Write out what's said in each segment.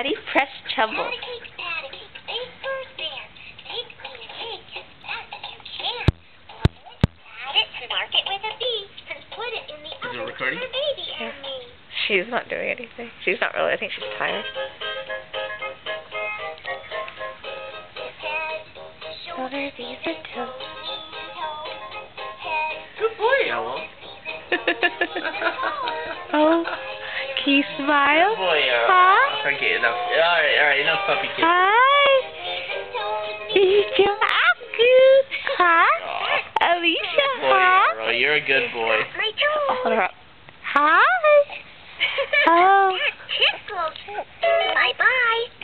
Patty press trouble. Patty cake, face first there. Take me a cake as fast as you can. Add it, mark it with a B, and put it in the oven for baby and me. She's not doing anything. She's not really. I think she's tired. Shoulders, knees, and toes. Good boy, Yellow. Oh, can you smile? Good boy, Yellow. Huh? Okay, enough. Alright, enough puppy kiss. Hi. Alicia, I'm good. Huh? Alicia, Good boy, huh? Yellow. You're a good boy. My toes. Hold her up. Hi. Oh.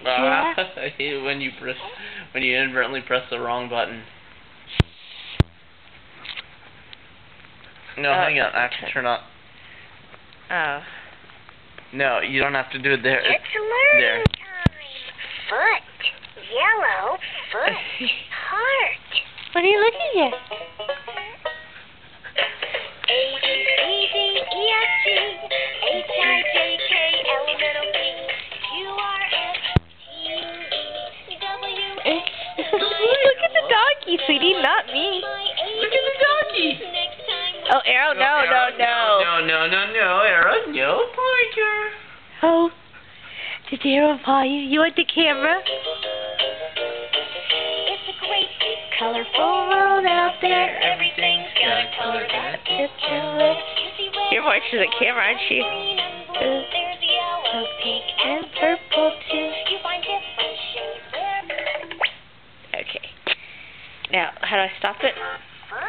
Bye-bye. When you inadvertently press the wrong button. No, hang on. I have to turn on. Oh. No, you don't have to do it there. It's learning there. time. Foot. Yellow. Foot. Heart. What are you looking at? A, B, C, D, E, F, G, H, I, J, K, L, M, N, O, P, Q, R, S, T, U, V, W, X. Look at the donkey, sweetie, not me. Look at the donkey. Next time. Oh, Arrow, no. No, Arrow, no, Parker. Oh, did Arrow paw you? You want the camera? It's a great, colorful world out there. Everything's got a color that fits your lips. You're more to the camera, aren't you? There's yellow, pink, And purple, too. you find different shades there. Okay. Now, how do I stop it?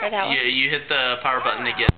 Or that one? You hit the power button again.